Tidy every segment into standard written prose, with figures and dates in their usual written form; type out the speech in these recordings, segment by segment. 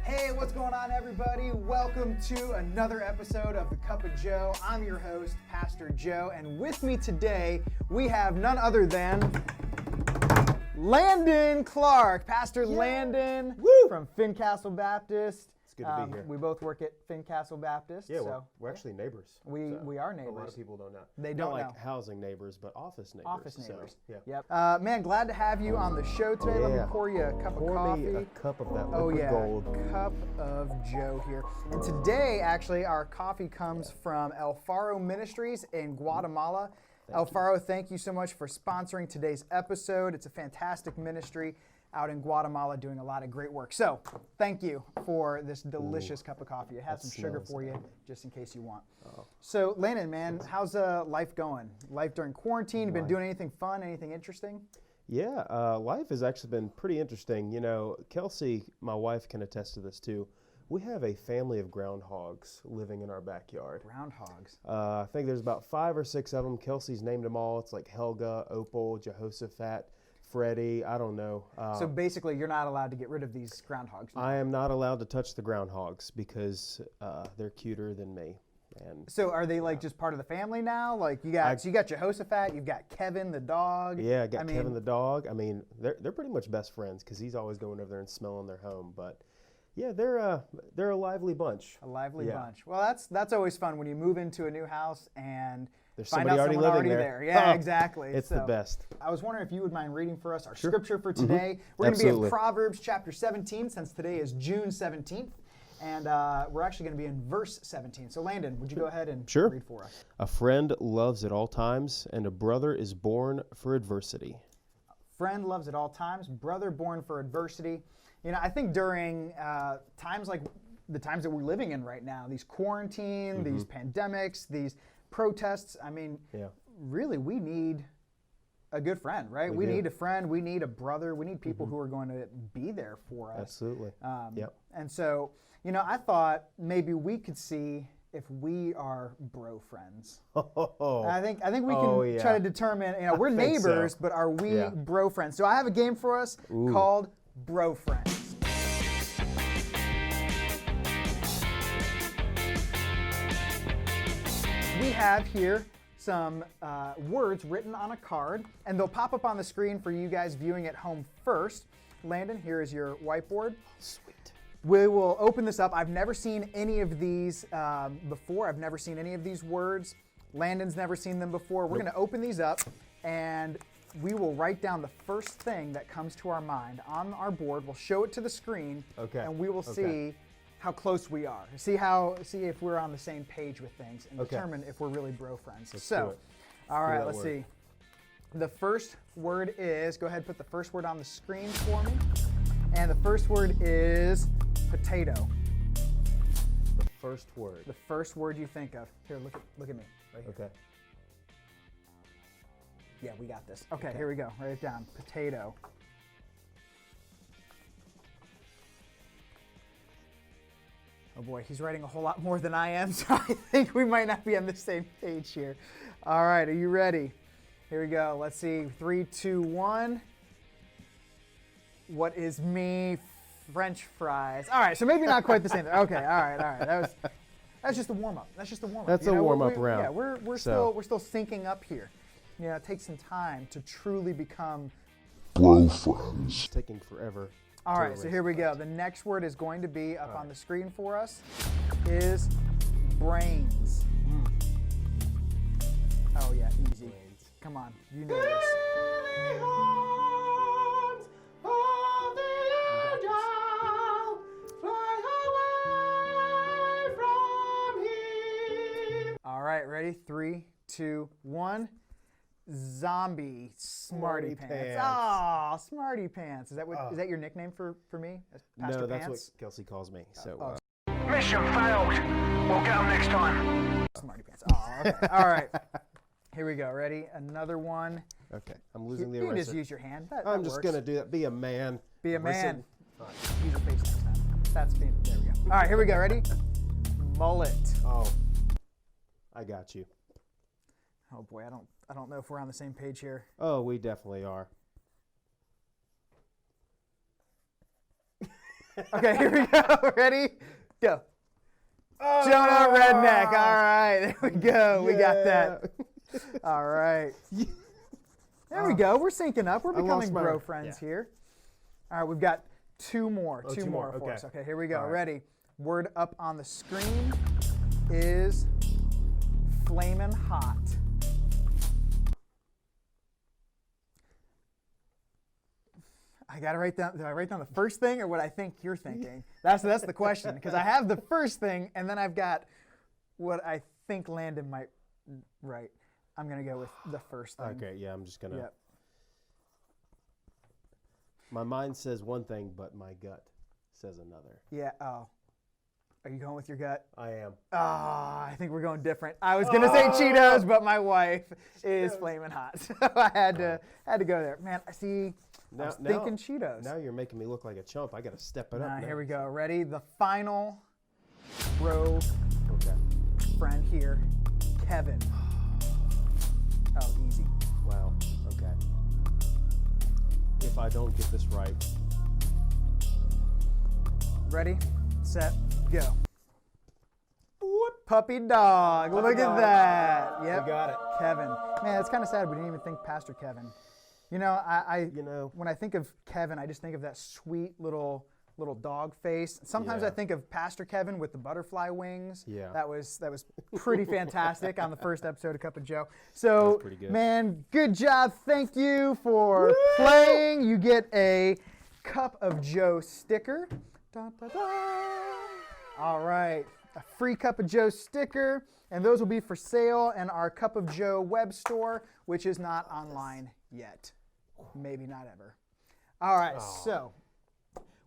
Hey, what's going on, everybody? Welcome to another episode of The Cup of Joe. I'm your host, Pastor Joe, and with me today, we have none other than Landon Clark. Pastor Landon from Fincastle Baptist. It's good to be here. We both work at Fincastle Baptist. Yeah, so we're actually neighbors. we are neighbors. A lot of people don't know. They Not don't like know. housing neighbors, but office neighbors. Office neighbors. So, yeah. Yep. Man, glad to have you on the show today. Let me Yeah. pour you a cup of Pour coffee. me a cup of that Oh liquid yeah, gold. cup of Joe here. And today, actually, our coffee comes from El Faro Ministries in Guatemala. El Faro, thank you so much for sponsoring today's episode. It's a fantastic ministry out in Guatemala doing a lot of great work. So, thank you for this delicious cup of coffee. It has that some sugar smells for you, just in case you want. Oh. So, Landon, man, how's life going? Life during quarantine? You been doing anything fun, anything interesting? Yeah, life has actually been pretty interesting. You know, Kelsey, my wife, can attest to this too. We have a family of groundhogs living in our backyard. Groundhogs. I think there's about 5 or 6 of them. Kelsey's named them all. It's like Helga, Opal, Jehoshaphat, Freddie, I don't know. So basically, you're not allowed to get rid of these groundhogs now. I am not allowed to touch the groundhogs because they're cuter than me. And So are they like just part of the family now? Like you got Jehoshaphat, you've got Kevin the dog. yeah, I got Kevin the dog. I mean, they're pretty much best friends because he's always going over there and smelling their home. But yeah, they're a lively bunch. A lively Yeah. bunch. Well, that's always fun when you move into a new house and There's find somebody out already someone living already there. Yeah, Oh, exactly. It's the best. I was wondering if you would mind reading for us our Sure. scripture for today. We're going to be in Absolutely. Proverbs chapter 17 since today is June 17th. And we're actually going to be in verse 17. So Landon, would you go ahead and Sure. read for us? A friend loves at all times, and a brother is born for adversity. Friend loves at all times, brother born for adversity. You know, I think during times like the times that we're living in right now, these quarantine, these pandemics, these protests, I mean, Yeah. really we need a good friend, right? We do. need a friend, we need a brother, we need people who are going to be there for us. Absolutely. Yep. And so, you know, I thought maybe we could see if we are bro friends. I think we can try to determine, you know, we're think so. neighbors, but are we Yeah. bro friends? So I have a game for us called Bro Friends. We have here some words written on a card, and they'll pop up on the screen for you guys viewing at home first. Landon, here is your whiteboard. Sweet. We will open this up. I've never seen any of these before. I've never seen any of these words. Landon's never seen them before. We're going to open these up, and we will write down the first thing that comes to our mind on our board. We'll show it to the screen, Okay. and we will Okay. see how close we are. See if we're on the same page with things, and Okay. determine if we're really bro friends. do So, it. all right, that let's word. see. The first word is, go ahead and put the first word on the screen for me. And the first word is potato. The first word. The first word you think of. Here, look at me. Right here. Okay. Yeah, we got this. Okay, here we go. Write it down. Potato. Oh boy, he's writing a whole lot more than I am, so I think we might not be on the same page here. All right, are you ready? Here we go. Let's see. 3, 2, 1. What is me? French fries. All right, so maybe not quite the same thing. Okay, all right. That's just a warm up. That's just a warm up. That's a warm-up round. Yeah, we're So- still syncing up here. You know, it takes some time to truly become. It's taking forever. All to right, so erase here we that. go. The next word is going to be up on the screen for us. Is brains. Oh yeah, easy. Brains. Come on, you know this. All right, ready? 3, 2, 1. Zombie Smarty Pants. Pants. Oh, Smarty Pants. Is that your nickname for me? As Pastor No, that's Pants? what Kelsey calls me. So Mission failed. We'll get 'em next time. Smarty Pants. Oh, okay. All right. Here we go. Ready? Another one. okay, I'm losing the You can just eraser. use your hand. That I'm just works. gonna do that. Be a man. Be a Eraser. man. Use your face next time. That's being. There we go. All right, here we go. Ready? Mullet. Oh, I got you. Oh boy, I don't know if we're on the same page here. Oh, we definitely are. Okay, here we go. Ready? Go. Oh! Jonah Redneck. All right, there we go. We got that. All right. There we go. We're syncing up. We're becoming lost my- bro friends here. All right, we've got two more. Oh, two two more more, for okay. us. Okay, here we go. All right. Ready? Word up on the screen is flamin' hot. I gotta write down. Do I write down the first thing or what I think you're thinking? That's the question, because I have the first thing and then I've got what I think Landon might write. I'm gonna go with the first thing. Okay, yeah, I'm just gonna. Yep. My mind says one thing, but my gut says another. Yeah. Oh. Are you going with your gut? I am. Ah, I think we're going different. I was gonna say Cheetos, but my wife is flaming hot, so I had to go there. Man, I see. I was thinking Cheetos. Now you're making me look like a chump. I got to step it up. Now. Here we go. Ready? The final bro Okay. friend here, Kevin. Oh, easy. Wow. Okay. If I don't get this right, Ready, set, go. Puppy dog. Look at that. Yep. we got it. Kevin. Man, it's kind of sad we didn't even think Pastor Kevin. You know, I You know. when I think of Kevin, I just think of that sweet little dog face. Sometimes I Yeah. think of Pastor Kevin with the butterfly wings. Yeah. That was pretty fantastic on the first episode of Cup of Joe. So, pretty good. man, good job. Thank you for playing. You get a Cup of Joe sticker. Da, da, da. All right, a free Cup of Joe sticker, and those will be for sale in our Cup of Joe web store, which is not online yet. Maybe not ever. All right, so,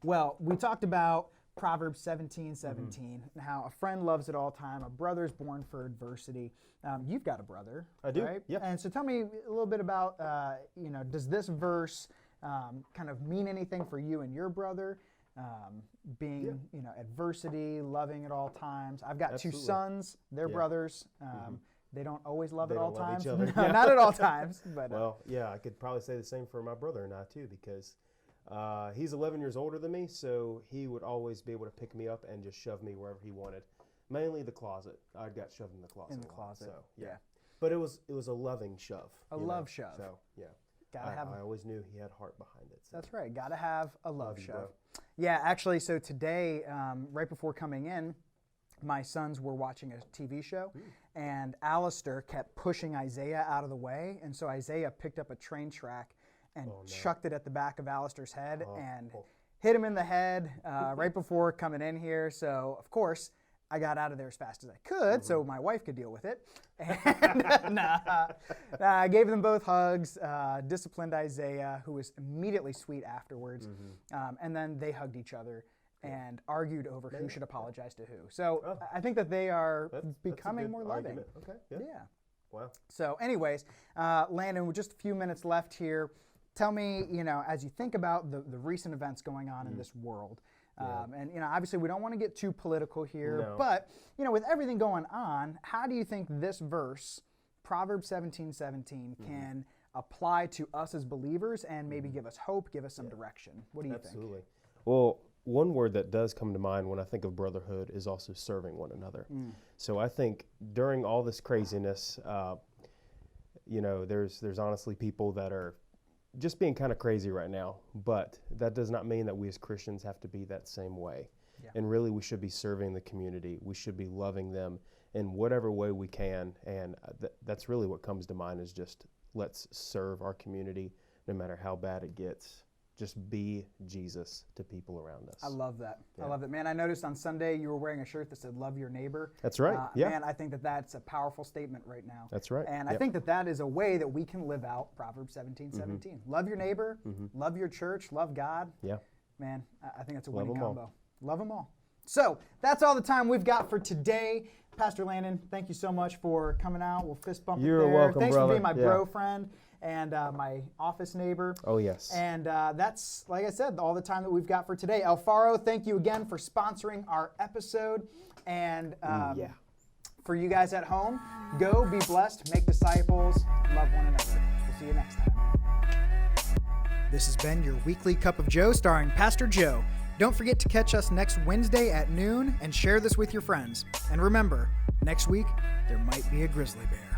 well, we talked about Proverbs 17:17, and how a friend loves at all time, a brother's born for adversity. You've got a brother, I do, right? yeah. And so tell me a little bit about, does this verse kind of mean anything for you and your brother? Being, adversity, loving at all times. I've got Absolutely. two sons, they're Yeah. brothers. They don't always love They at all don't love times. each other. No, Yeah. not at all times. But Well, yeah, I could probably say the same for my brother and I too, because he's 11 years older than me, so he would always be able to pick me up and just shove me wherever he wanted. Mainly the closet. I got shoved in the closet. In the a lot, closet, So yeah. But it was a loving shove. A you know, love shove. So yeah. Gotta have. I always knew he had heart behind it. So. That's right. Gotta have a love you, shove. bro. Yeah, actually, so today, right before coming in, my sons were watching a TV show, and Alistair kept pushing Isaiah out of the way, and so Isaiah picked up a train track and chucked it at the back of Alistair's head and hit him in the head right before coming in here. So, of course, I got out of there as fast as I could so my wife could deal with it. And I gave them both hugs, disciplined Isaiah, who was immediately sweet afterwards, and then they hugged each other and argued over who should apologize to who. So I think that they are That's a becoming good more loving. argument. Okay. Yeah. Yeah. Wow. So anyways, Landon, with just a few minutes left here, tell me, as you think about the recent events going on in this world, and obviously we don't want to get too political here, No. but with everything going on, how do you think this verse, Proverbs 17:17, can apply to us as believers and maybe give us hope, give us some direction? What do you think? Absolutely. Well, one word that does come to mind when I think of brotherhood is also serving one another. So I think during all this craziness, there's honestly people that are just being kind of crazy right now, but that does not mean that we as Christians have to be that same way. Yeah. And really, we should be serving the community. We should be loving them in whatever way we can. And that's really what comes to mind is just let's serve our community no matter how bad it gets. Just be Jesus to people around us. I love that. I love it. Man, I noticed on Sunday you were wearing a shirt that said, "Love your neighbor." That's right. Yeah. Man, I think that that's a powerful statement right now. That's right. And I Yep. think that that is a way that we can live out Proverbs 17:17. Love your neighbor, love your church, love God. Yeah. Man, I think that's a Love winning 'em all. combo. Love them all. So that's all the time we've got for today. Pastor Landon, thank you so much for coming out. We'll fist bump it You're there. welcome, Thanks brother. for being my Yeah. bro friend and my office neighbor. Oh, yes. And that's, like I said, all the time that we've got for today. Alfaro, thank you again for sponsoring our episode. And yeah. for you guys at home, go be blessed, make disciples, love one another. We'll see you next time. This has been your weekly Cup of Joe starring Pastor Joe. Don't forget to catch us next Wednesday at noon and share this with your friends. And remember, next week, there might be a grizzly bear.